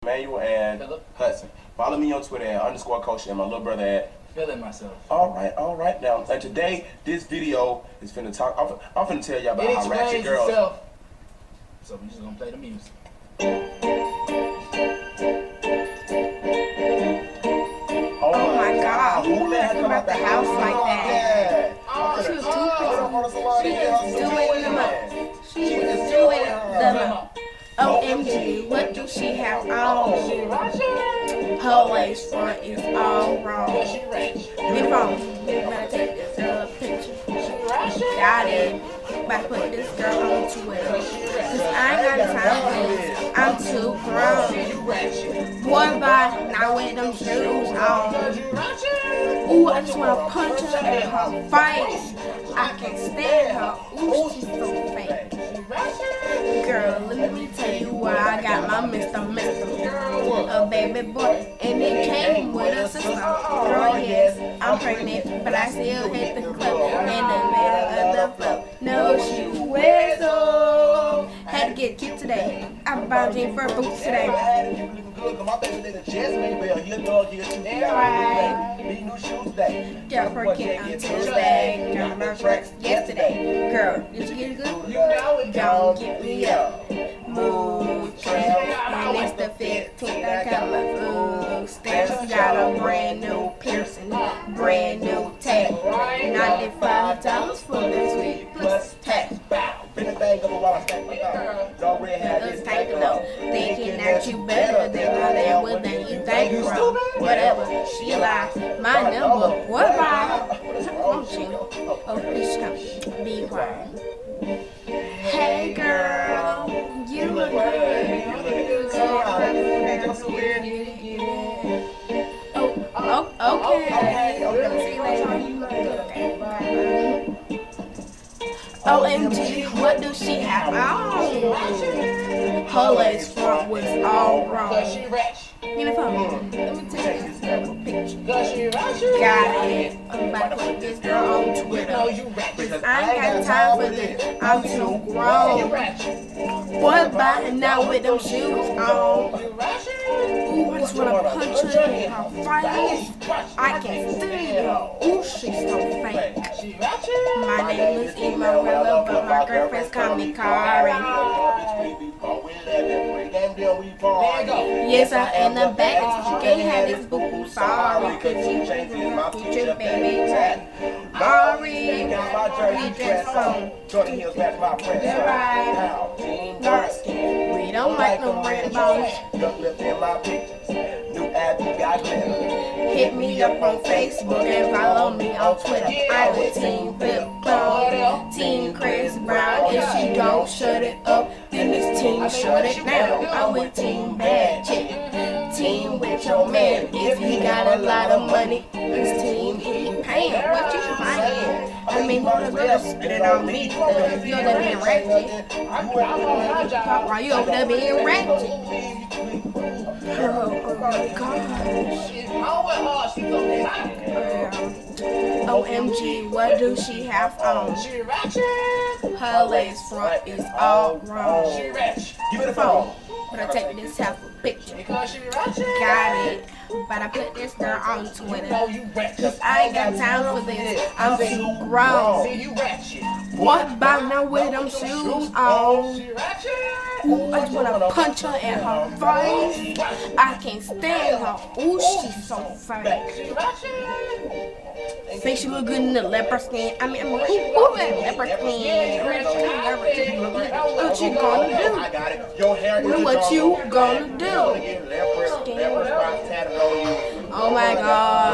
Emmanduel and Hudson. Follow me on Twitter at _coach and my little brother at Feeling myself. All right now. And today, this video is finna talk. I'm finna tell y'all about how Ratchet girls. Itself. So we just gonna play the music. Oh my God! Who let her come out the house like that? Oh, she was doing them up. She was doing them up. OMG, what do she have on? Her lace front is all wrong. Get the phone. Better take this picture. Got it. About to put this girl on Twitter. Cause I ain't got time for this. I'm too grown. Boy, bye. Now with them shoes on. Ooh, I just wanna punch her in her face. I can't stand her. Ooh, she's so fake. Girl, let me tell you why I got my Mr. A baby boy, and it came with a sister. Girl, yes, I'm pregnant, but I still hit the club in the middle of the flow. No shoe whistle. Had to get cute today. I bought jeans for boots today. Got for kid on Tuesday. Got my shirts yesterday. Girl, did you get it good? Don't get me up. Mood trip. And it's the 15th. I got my food stamps. Got a brand new piercing. Brand new tag. $95 for this week plus tax. Let's take a look. Thinking that you better than I am, well then you think bro. Whatever, she lies. My number, what lie? Won't you? Oh, please come. Be quiet. Hey girl, you look good. Oh, okay. OMG, what do she have on? Her lace front was all wrong. Give me phone. Let me take this picture. Got it. I'm about to put this girl on Twitter. Cause I ain't got time for this. I'm too grown. Boy, body now with them shoes on. Ooh, I just wanna punch her in her face. I can't stand her. Ooh, she's so fake. My name is Emmanduel, but my girlfriends call me Kari. Yes, I in the back. You can't have this boo. Sorry, cause you your baby tag. Ari, we just on. Right. We don't like no red bones. Hit me up on Facebook and follow me on Twitter. I'm with Team Flip Clown, Team Crazy Brown. If she don't shut it up, then this team shut it down. I'm with Team Bad Chick, Team with your man. If he got a lot of money, this team he paying. What you buying? I mean, who the girl spit it on me? If you're the being ratchet, why you over there being ratchet? Oh my gosh. OMG, what do she have on? Her lace front is all wrong. Give me the phone. But I take this half a picture. Got it. But I put this girl on Twitter. Cause I ain't got time for this. I'm too grown. What about now with them shoes on? Ooh, I just wanna punch her in her face. I can't stand her. Ooh, she's so fake. Think she look good in the leopard skin. I mean, who that leopard skin? What you gonna do? What you gonna do? Oh my God.